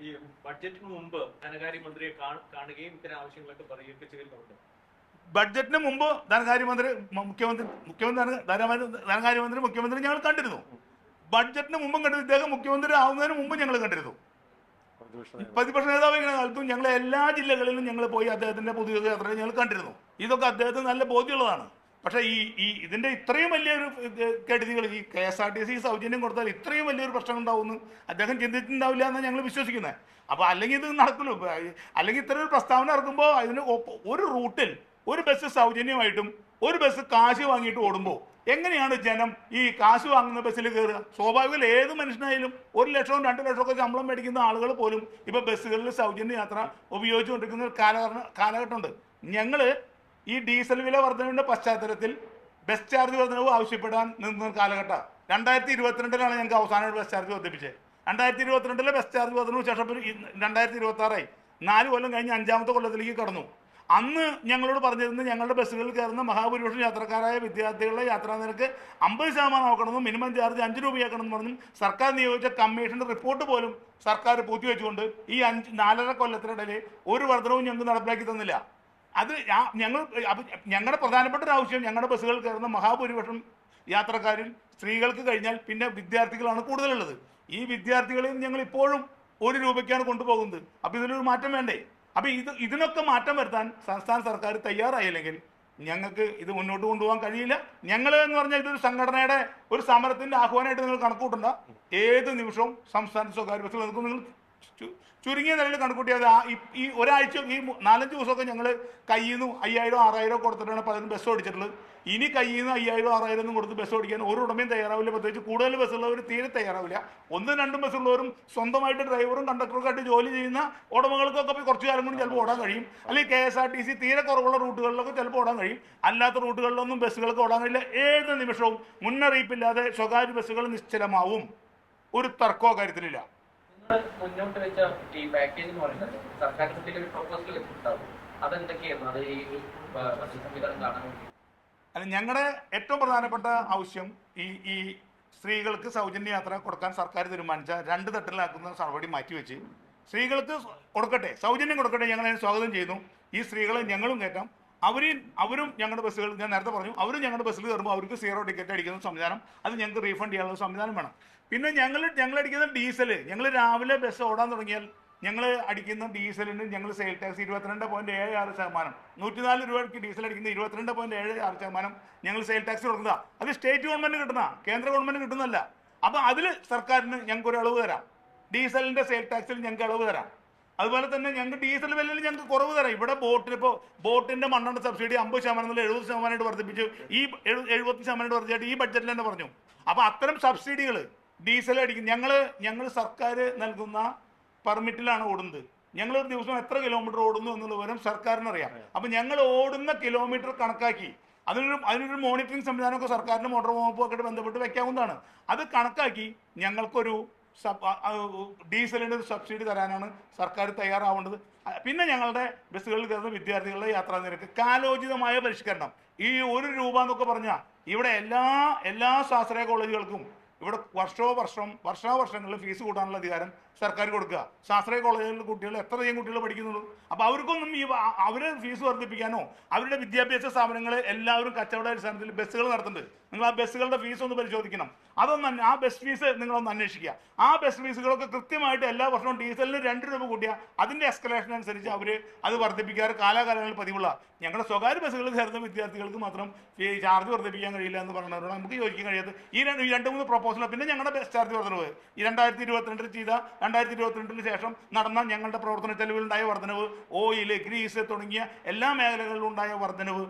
ഈ ബഡ്ജറ്റിന് മുമ്പ് ധനകാര്യമന്ത്രിയെ കാണുകയും ഇത്തരം ആവശ്യങ്ങളൊക്കെ പറയുകയൊക്കെ ചെയ്യുന്നുണ്ട്. ബഡ്ജറ്റിന് മുമ്പ് ധനകാര്യമന്ത്രി ഞങ്ങൾ കണ്ടിരുന്നു. ബഡ്ജറ്റിന് മുമ്പും കണ്ടിരുന്നു. ഇദ്ദേഹം മുഖ്യമന്ത്രി ആവുന്നതിന് മുമ്പ് ഞങ്ങൾ കണ്ടിരുന്നു. പ്രതിപക്ഷ നേതാവിന്റെ കാലത്തും ഞങ്ങൾ എല്ലാ ജില്ലകളിലും ഞങ്ങൾ പോയി അദ്ദേഹത്തിന്റെ പൊതുയാത്ര ഞങ്ങൾ കണ്ടിരുന്നു. ഇതൊക്കെ അദ്ദേഹത്തിന് നല്ല ബോധ്യമുള്ളതാണ്. പക്ഷേ ഇതിന്റെ ഇത്രയും വലിയൊരു കെടുതികൾ, ഈ KSRTC സൗജന്യം കൊടുത്താൽ ഇത്രയും വലിയൊരു പ്രശ്നം ഉണ്ടാവുമെന്ന് അദ്ദേഹം ചിന്തിച്ചിട്ടുണ്ടാവില്ല എന്നാണ് ഞങ്ങൾ വിശ്വസിക്കുന്നത്. അപ്പോൾ അല്ലെങ്കിൽ ഇത് നടക്കുള്ളൂ. അല്ലെങ്കിൽ ഇത്ര ഒരു പ്രസ്താവന ഇറക്കുമ്പോൾ അതിന് ഒരു റൂട്ടിൽ ഒരു ബസ് സൗജന്യമായിട്ടും ഒരു ബസ് കാശ് വാങ്ങിയിട്ട് ഓടുമ്പോൾ എങ്ങനെയാണ് ജനം ഈ കാശ് വാങ്ങുന്ന ബസ്സിൽ കയറുക? സ്വാഭാവികം ഏത് മനുഷ്യനായാലും 1 ലക്ഷവും 2 ലക്ഷവും ഒക്കെ ശമ്പളം മേടിക്കുന്ന ആളുകൾ പോലും ഇപ്പോൾ ബസ്സുകളിൽ സൗജന്യ യാത്ര ഉപയോഗിച്ചുകൊണ്ടിരിക്കുന്ന ഒരു കാലഘട്ടമുണ്ട്. ഞങ്ങൾ ഈ ഡീസൽ വില വർധനവിൻ്റെ പശ്ചാത്തലത്തിൽ ബസ് ചാർജ് വർധനവ് ആവശ്യപ്പെടാൻ നിന്ന കാലഘട്ടം 2022-ലാണ് ഞങ്ങൾക്ക് അവസാനമായിട്ട് ബസ് ചാർജ് വർദ്ധിപ്പിച്ചത്. 2022-ലെ ബസ് ചാർജ് വർധനവ് ശേഷം 2026-ആയി. 4 കൊല്ലം കഴിഞ്ഞ് 5-ാമത്തെ കൊല്ലത്തിലേക്ക് കടന്നു. അന്ന് ഞങ്ങളോട് പറഞ്ഞിരുന്നത് ഞങ്ങളുടെ ബസ്സുകളിൽ കയറുന്ന മഹാഭൂരിപക്ഷം യാത്രക്കാരായ വിദ്യാർത്ഥികളുടെ യാത്രാ നിരക്ക് 50% ആക്കണമെന്നും മിനിമം ചാർജ് 5 രൂപയാക്കണമെന്ന് പറഞ്ഞും സർക്കാർ നിയോഗിച്ച കമ്മീഷന്റെ റിപ്പോർട്ട് പോലും സർക്കാർ പൂത്തിവെച്ചുകൊണ്ട് ഈ 4.5 കൊല്ലത്തിനിടയിൽ ഒരു വർധനവും ഞങ്ങൾക്ക് നടപ്പിലാക്കി തന്നില്ല. അത് ഞങ്ങളുടെ പ്രധാനപ്പെട്ട ഒരു ആവശ്യം, ഞങ്ങളുടെ ബസ്സുകളിൽ കയറുന്ന മഹാഭൂരിപക്ഷം യാത്രക്കാരിൽ സ്ത്രീകൾക്ക് കഴിഞ്ഞാൽ പിന്നെ വിദ്യാർത്ഥികളാണ് കൂടുതലുള്ളത്. ഈ വിദ്യാർത്ഥികളിൽ ഞങ്ങൾ ഇപ്പോഴും 1 രൂപയ്ക്കാണ് കൊണ്ടുപോകുന്നത്. അപ്പോൾ ഇതിനൊരു മാറ്റം വേണ്ടേ? അപ്പോൾ ഇതിനൊക്കെ മാറ്റം വരുത്താൻ സംസ്ഥാന സർക്കാർ തയ്യാറായില്ലെങ്കിൽ ഞങ്ങൾക്ക് ഇത് മുന്നോട്ട് കൊണ്ടുപോകാൻ കഴിയില്ല. ഞങ്ങൾ എന്ന് പറഞ്ഞാൽ ഇതൊരു സംഘടനയുടെ ഒരു സമരത്തിന്റെ ആഹ്വാനമായിട്ട് നിങ്ങൾ കണക്കൂട്ടണ്ട. ഏത് നിമിഷവും സംസ്ഥാന സ്വകാര്യ ബസ്സുകൾ നിങ്ങൾ ചുരുങ്ങിയ നിലയിൽ കണക്കൂട്ടിയാൽ ഈ ഒരാഴ്ച ഈ 4-5 ദിവസമൊക്കെ ഞങ്ങൾ കയ്യിൽ നിന്ന് 5000-6000 കൊടുത്തിട്ടാണ് പലരും ബസ് ഓടിച്ചിട്ടുള്ളത്. ഇനി കയ്യിൽ നിന്ന് 5000-6000 ഒന്നും കൊടുത്ത് ബസ് ഓടിക്കാൻ ഒരു ഉടമയും തയ്യാറാവില്ല. പ്രത്യേകിച്ച് കൂടുതൽ ബസ്സുള്ളവർ തീരെ തയ്യാറാവില്ല. 1-2 ബസ്സുള്ളവരും സ്വന്തമായിട്ട് ഡ്രൈവറും കണ്ടക്ടറൊക്കെ ആയിട്ട് ജോലി ചെയ്യുന്ന ഉടമകൾക്കൊക്കെ കുറച്ചു കാലം കൂടി ചിലപ്പോൾ ഓടാൻ കഴിയും. അല്ലെങ്കിൽ KSRTC തീരെ കുറവുള്ള റൂട്ടുകളിലൊക്കെ ചിലപ്പോൾ ഓടാൻ കഴിയും. അല്ലാത്ത റൂട്ടുകളിലൊന്നും ബസ്സുകൾക്ക് ഓടാൻ കഴിയില്ല. ഏത് നിമിഷവും മുന്നറിയിപ്പില്ലാതെ സ്വകാര്യ ബസ്സുകൾ നിശ്ചലമാവും. ഒരു തർക്കമോ കാര്യത്തിലില്ല. മുന്നോട്ട് വെച്ച ഈ പാക്കേജ് എന്ന് പറയുന്നത് സർക്കാരിന്റെ ഒരു പ്രൊപ്പോസൽ ഉണ്ടാവും. അതെന്തൊക്കെയായിരുന്നു? അത് ഈ സംവിധാനം കാണാൻ വേണ്ടി അല്ല, ഞങ്ങളുടെ ഏറ്റവും പ്രധാനപ്പെട്ട ആവശ്യം ഈ സ്ത്രീകൾക്ക് സൗജന്യ യാത്ര കൊടുക്കാൻ സർക്കാർ തീരുമാനിച്ച 2 തട്ടിലാക്കുന്ന നടപടി മാറ്റിവെച്ച് സ്ത്രീകൾക്ക് കൊടുക്കട്ടെ, സൗജന്യം കൊടുക്കട്ടെ. ഞങ്ങളതിനെ സ്വാഗതം ചെയ്യുന്നു. ഈ സ്ത്രീകളെ ഞങ്ങളും കയറ്റാം. അവരും ഞങ്ങളുടെ ബസ്സുകൾ, ഞാൻ നേരത്തെ പറഞ്ഞു, അവരും ഞങ്ങളുടെ ബസ്സിൽ കയറുമ്പോൾ അവർക്ക് 0 ടിക്കറ്റ് അടിക്കുന്ന സംവിധാനം, അത് ഞങ്ങൾക്ക് റീഫണ്ട് ചെയ്യാനുള്ള സംവിധാനം വേണം. പിന്നെ ഞങ്ങൾ അടിക്കുന്ന ഡീസൽ, ഞങ്ങൾ രാവിലെ ബസ് ഓടാൻ തുടങ്ങിയാൽ ഞങ്ങൾ അടിക്കുന്ന ഡീസലിന് ഞങ്ങൾ സെയിൽ ടാക്സ് 22.76%. 104 രൂപയ്ക്ക് ഡീസൽ അടിക്കുന്ന 22.76% ഞങ്ങൾ സെയിൽ ടാക്സ് കൊടുക്കുക. അത് സ്റ്റേറ്റ് ഗവൺമെന്റ് കിട്ടുന്ന, കേന്ദ്ര ഗവൺമെന്റ് കിട്ടുന്നതല്ല. അപ്പോൾ അതിൽ സർക്കാരിന് ഞങ്ങൾക്ക് ഒരു ഇളവ് തരാം. ഡീസലിന്റെ സെയിൽ ടാക്സിൽ ഞങ്ങൾക്ക് ഇളവ് തരാം. അതുപോലെ തന്നെ ഞങ്ങൾക്ക് ഡീസൽ വിലയിൽ ഞങ്ങൾക്ക് കുറവ് തരാം. ഇവിടെ ബോട്ടിന്റെ മണ്ണെണ്ണ സബ്സിഡി 50% മുതൽ 70% വർദ്ധിപ്പിച്ചു. ഈ 70% വർദ്ധിച്ചായിട്ട് ഈ ബഡ്ജറ്റിൽ തന്നെ പറഞ്ഞു. അപ്പോൾ അത്തരം സബ്സിഡികൾ ഡീസൽ അടിക്കും. ഞങ്ങൾ സർക്കാർ നൽകുന്ന പെർമിറ്റിലാണ് ഓടുന്നത്. ഞങ്ങളൊരു ദിവസം എത്ര കിലോമീറ്റർ ഓടുന്നു എന്നുള്ള വിവരം സർക്കാരിനറിയാം. അപ്പം ഞങ്ങൾ ഓടുന്ന കിലോമീറ്റർ കണക്കാക്കി അതിനൊരു മോണിറ്ററിംഗ് സംവിധാനമൊക്കെ സർക്കാരിൻ്റെ മോട്ടോർ വകുപ്പൊക്കെ ബന്ധപ്പെട്ട് വെക്കാവുന്നതാണ്. അത് കണക്കാക്കി ഞങ്ങൾക്കൊരു ഡീസലിൻ്റെ ഒരു സബ്സിഡി തരാനാണ് സർക്കാർ തയ്യാറാവേണ്ടത്. പിന്നെ ഞങ്ങളുടെ ബസ്സുകളിൽ കയറുന്ന വിദ്യാർത്ഥികളുടെ യാത്രാ നിരക്ക് കാലോചിതമായ പരിഷ്കരണം. ഈ 1 രൂപ എന്നൊക്കെ പറഞ്ഞാൽ ഇവിടെ എല്ലാ സ്വാശ്രയ കോളേജുകൾക്കും ഇവിടെ വർഷാവർഷങ്ങളിൽ ഫീസ് കൂട്ടാനുള്ള അധികാരം സർക്കാർ കൊടുക്കുക. സ്വാശ്രയ കോളേജുകളിലെ കുട്ടികൾ എത്രയധികം കുട്ടികൾ പഠിക്കുന്നുള്ളൂ. അപ്പോൾ അവർക്കൊന്നും അവരെ ഫീസ് വർദ്ധിപ്പിക്കാനോ, അവരുടെ വിദ്യാഭ്യാസ സ്ഥാപനങ്ങൾ എല്ലാവരും കച്ചവട അടിസ്ഥാനത്തിൽ ബസ്സുകൾ നടത്തുന്നുണ്ട്. നിങ്ങൾ ആ ബസ്സുകളുടെ ഫീസ് ഒന്ന് പരിശോധിക്കണം. ആ ബസ് ഫീസ് നിങ്ങളൊന്ന് അന്വേഷിക്കുക. ആ ബസ് ഫീസുകളൊക്കെ കൃത്യമായിട്ട് എല്ലാ വർഷവും ഡീസലിന് 2 രൂപ കൂട്ടിയാൽ അതിൻ്റെ എസ്കലേഷൻ അനുസരിച്ച് അവർ അത് വർദ്ധിപ്പിക്കാറ് കാലാകാലങ്ങളിൽ പതിവുള്ള. ഞങ്ങളുടെ സ്വകാര്യ ബസ്സുകളിൽ കയറുന്ന വിദ്യാർത്ഥികൾക്ക് മാത്രം ചാർജ് വർദ്ധിപ്പിക്കാൻ കഴിയില്ല എന്ന് പറഞ്ഞവരോട് നമുക്ക് യോജിക്കാൻ കഴിയാത്ത ഈ 2-3 പ്രൊപ്പോസൽ. പിന്നെ ഞങ്ങളുടെ ബസ് ചാർജ് വർധനവ് 2022 ചെയ്ത 2022 ശേഷം നടന്ന ഞങ്ങളുടെ പ്രവർത്തന ചെലവിലുണ്ടായ വർധനവ്, ഓയിൽ, ഗ്രീസ് തുടങ്ങിയ എല്ലാ മേഖലകളിലും ഉണ്ടായ വർധനവ്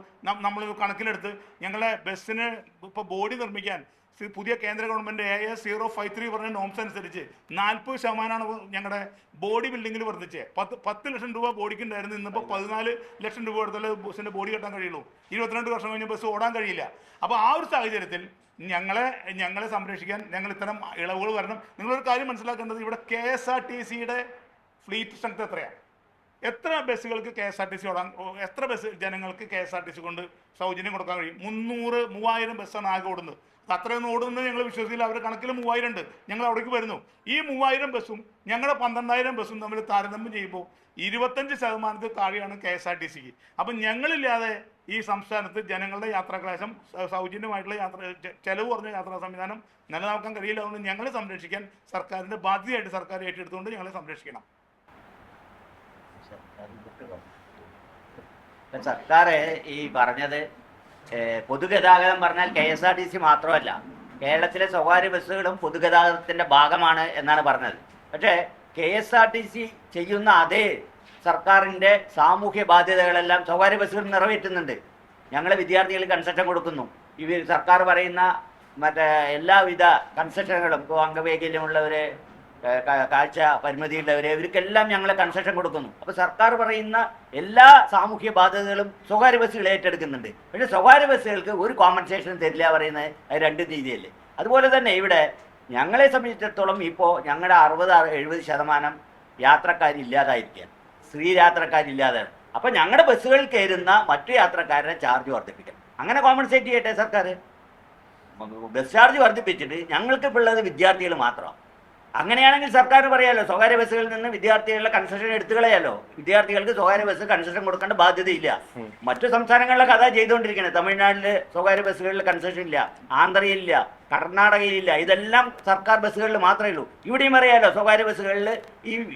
നമ്മൾ കണക്കിലെടുത്ത് ഞങ്ങളെ ബസ്സിന് ഇപ്പോൾ ബോഡി നിർമ്മിക്കാൻ പുതിയ കേന്ദ്ര ഗവൺമെൻറ് AS 053 പറഞ്ഞ നോംസ് അനുസരിച്ച് 40% ഞങ്ങളുടെ ബോഡി ബിൽഡിങ്ങിൽ വർദ്ധിച്ചേ. 10 ലക്ഷം രൂപ ബോഡിക്ക് ഉണ്ടായിരുന്നു. ഇന്നിപ്പോൾ 14 ലക്ഷം രൂപ എടുത്താലേ ബസ്സിൻ്റെ ബോഡി കെട്ടാൻ കഴിയുള്ളൂ. 22 വർഷം കഴിഞ്ഞ് ബസ് ഓടാൻ കഴിയില്ല. അപ്പോൾ ആ ഒരു സാഹചര്യത്തിൽ ഞങ്ങളെ സംരക്ഷിക്കാൻ ഞങ്ങൾ ഇത്തരം ഇളവുകൾ വരണം. നിങ്ങളൊരു കാര്യം മനസ്സിലാക്കേണ്ടത്, ഇവിടെ KSRTCയുടെ ഫ്ലീറ്റ് സ്ട്രെങ്ത് എത്രയാണ്? എത്ര ബസ്സുകൾക്ക് KSRTC ഓടാൻ, എത്ര ജനങ്ങൾക്ക് KSRTC കൊണ്ട് സൗജന്യം കൊടുക്കാൻ കഴിയും? 3000 ബസ്സാണ് ആകെ ഓടുന്നത്. അത്രയൊന്നും ഓടുന്നത് ഞങ്ങൾ വിശ്വസിക്കില്ല. അവരുടെ കണക്കിൽ 3000 ഉണ്ട്, ഞങ്ങൾ അവിടേക്ക് വരുന്നു. ഈ 3000 ബസ്സും ഞങ്ങളുടെ 12000 ബസ്സും തമ്മിൽ താരതമ്യം ചെയ്യുമ്പോൾ 25% താഴെയാണ് KSRTCക്ക്. അപ്പം ഞങ്ങളില്ലാതെ ഈ സംസ്ഥാനത്ത് ജനങ്ങളുടെ യാത്രാക്ലേശം, സൗജന്യമായിട്ടുള്ള ചെലവ് കുറഞ്ഞ യാത്രാ സംവിധാനം നിലനിൽക്കാൻ കഴിയില്ല. അതുകൊണ്ട് ഞങ്ങളെ സംരക്ഷിക്കാൻ സർക്കാരിൻ്റെ ബാധ്യതയായിട്ട് സർക്കാർ ഏറ്റെടുത്തുകൊണ്ട് ഞങ്ങളെ സംരക്ഷിക്കണം. സർക്കാർ ഈ പറഞ്ഞത് പൊതുഗതാഗതം പറഞ്ഞാൽ KSRTC മാത്രമല്ല, കേരളത്തിലെ സ്വകാര്യ ബസ്സുകളും പൊതുഗതാഗതത്തിൻ്റെ ഭാഗമാണ് എന്നാണ് പറഞ്ഞത്. പക്ഷേ KSRTC ചെയ്യുന്ന അതേ സർക്കാരിൻ്റെ സാമൂഹ്യ ബാധ്യതകളെല്ലാം സ്വകാര്യ ബസ്സുകൾ നിറവേറ്റുന്നുണ്ട്. ഞങ്ങൾ വിദ്യാർത്ഥികൾക്ക് കൺസെഷൻ കൊടുക്കുന്നു. ഇവർ സർക്കാർ പറയുന്ന മറ്റേ എല്ലാവിധ കൺസെഷനുകളും, ഇപ്പോൾ അംഗവൈകല്യമുള്ളവരെ, കാഴ്ച പരിമിതിയുള്ളവരെ, ഇവർക്കെല്ലാം ഞങ്ങൾ കൺസെഷൻ കൊടുക്കുന്നു. അപ്പോൾ സർക്കാർ പറയുന്ന എല്ലാ സാമൂഹ്യ ബാധ്യതകളും സ്വകാര്യ ബസ്സുകൾ ഏറ്റെടുക്കുന്നുണ്ട്. പക്ഷേ സ്വകാര്യ ബസ്സുകൾക്ക് ഒരു കോമ്പൻസേഷൻ തരില്ല പറയുന്നത് അത് 2 രീതിയല്ലേ. അതുപോലെ തന്നെ ഇവിടെ ഞങ്ങളെ സംബന്ധിച്ചിടത്തോളം ഇപ്പോൾ ഞങ്ങളുടെ 60-70% യാത്രക്കാരില്ലാതായിരിക്കുകയാണ്, സ്ത്രീ യാത്രക്കാരില്ലാതെ. അപ്പോൾ ഞങ്ങളുടെ ബസ്സുകളിൽ കയറുന്ന മറ്റു യാത്രക്കാരുടെ ചാർജ് വർദ്ധിപ്പിക്കണം. അങ്ങനെ കോമ്പൻസേറ്റ് ചെയ്യട്ടെ സർക്കാർ. ബസ് ചാർജ് വർദ്ധിപ്പിച്ചിട്ട് ഞങ്ങൾക്ക് ഇപ്പോൾ ഉള്ളത് വിദ്യാർത്ഥികൾ മാത്രമാണ്. അങ്ങനെയാണെങ്കിൽ സർക്കാർ പറയാലോ, സ്വകാര്യ ബസ്സുകളിൽ നിന്ന് വിദ്യാർത്ഥികളുടെ കൺസെഷൻ എടുത്തു കളയാലോ. വിദ്യാർത്ഥികൾക്ക് സ്വകാര്യ ബസ് കൺസെഷൻ കൊടുക്കേണ്ട ബാധ്യതയില്ല. മറ്റു സംസ്ഥാനങ്ങളിലെ കഥ ചെയ്തുകൊണ്ടിരിക്കുന്നത്. തമിഴ്നാട്ടിൽ സ്വകാര്യ ബസ്സുകളിൽ കൺസെഷൻ ഇല്ല, ആന്ധ്രയിലില്ല, കർണാടകയിലില്ല. ഇതെല്ലാം സർക്കാർ ബസ്സുകളിൽ മാത്രമേ ഉള്ളൂ. ഇവിടെയും അറിയാലോ, സ്വകാര്യ ബസ്സുകളിൽ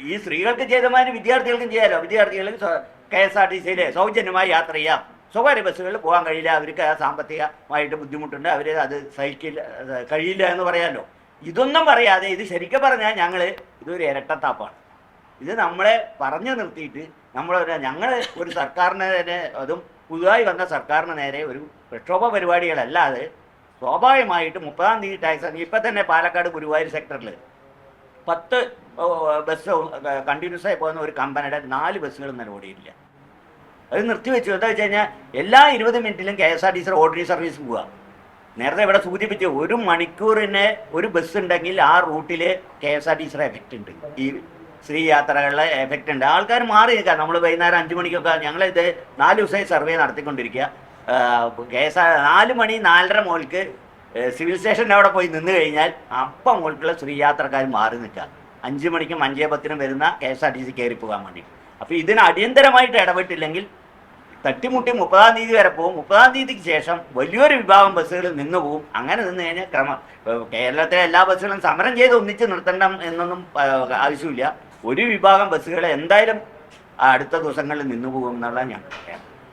ഈ സ്ത്രീകൾക്ക് ചെയ്തമാതിരി വിദ്യാർത്ഥികൾക്കും ചെയ്യാലോ. വിദ്യാർത്ഥികൾക്ക് KSRTCയിൽ സൗജന്യമായി യാത്ര ചെയ്യാം. സ്വകാര്യ ബസ്സുകളിൽ പോകാൻ കഴിയില്ല, അവർക്ക് സാമ്പത്തികമായിട്ട് ബുദ്ധിമുട്ടുണ്ട്, അവർ അത് കഴിയില്ല എന്ന് പറയാമല്ലോ. ഇതൊന്നും പറയാതെ ഇത് ശരിക്കും പറഞ്ഞാൽ ഇതൊരു ഇരട്ടത്താപ്പാണ്. ഇത് നമ്മളെ പറഞ്ഞു നിർത്തിയിട്ട് ഞങ്ങൾ ഒരു സർക്കാരിന് തന്നെ, അതും പുതുതായി വന്ന സർക്കാരിന് നേരെ ഒരു പ്രക്ഷോഭ പരിപാടികളല്ലാതെ സ്വാഭാവികമായിട്ട് 30-ാം തീയതി ടാക്സ്. ഇപ്പം തന്നെ പാലക്കാട് ഗുരുവായൂർ സെക്ടറിൽ 10 ബസ് കണ്ടിന്യൂസ് ആയി പോകുന്ന ഒരു കമ്പനിയുടെ 4 ബസ്സുകൾ ഇന്നലെ ഓടിയിട്ടില്ല. അത് നിർത്തിവെച്ചു. എന്താ വെച്ച് കഴിഞ്ഞാൽ എല്ലാ 20 മിനിറ്റിലും KSRTC ഓർഡിനറി സർവീസ് പോവുക. നേരത്തെ ഇവിടെ സൂചിപ്പിച്ചു, 1 മണിക്കൂറിന് ഒരു ബസ് ഉണ്ടെങ്കിൽ ആ റൂട്ടിൽ KSRTCയുടെ എഫക്റ്റ് ഉണ്ട്, ഈ സ്ത്രീ യാത്രകളിലെ എഫക്റ്റ് ഉണ്ട്. ആൾക്കാർ മാറി നിൽക്കുക. നമ്മൾ വൈകുന്നേരം 5 മണിക്കൊക്കെ ഞങ്ങളിത് 4 ദിവസമായി സർവേ നടത്തിക്കൊണ്ടിരിക്കുക. 4 മണി 4:30 മുതൽക്ക് സിവിൽ സ്റ്റേഷൻ്റെ അവിടെ പോയി നിന്ന് കഴിഞ്ഞാൽ അപ്പം മുതൽക്കുള്ള സ്ത്രീ യാത്രക്കാർ മാറി നിൽക്കുക. 5 മണിക്കും 5:10 വരുന്ന KSRTC കയറി പോകാൻ വേണ്ടി. അപ്പോൾ ഇതിന് അടിയന്തരമായിട്ട് ഇടപെട്ടില്ലെങ്കിൽ തട്ടിമുട്ടി 30-ാം തീയതി വരെ പോകും. 30-ാം തീയതിക്ക് ശേഷം വലിയൊരു വിഭാഗം ബസ്സുകൾ നിന്ന് പോകും. അങ്ങനെ നിന്ന് കഴിഞ്ഞാൽ കേരളത്തിലെ എല്ലാ ബസ്സുകളും സമരം ചെയ്ത് ഒന്നിച്ച് നിർത്തണ്ട എന്നൊന്നും ആവശ്യമില്ല. ഒരു വിഭാഗം ബസ്സുകൾ എന്തായാലും അടുത്ത ദിവസങ്ങളിൽ നിന്ന് പോകും എന്നുള്ള ഞാൻ പറയാം.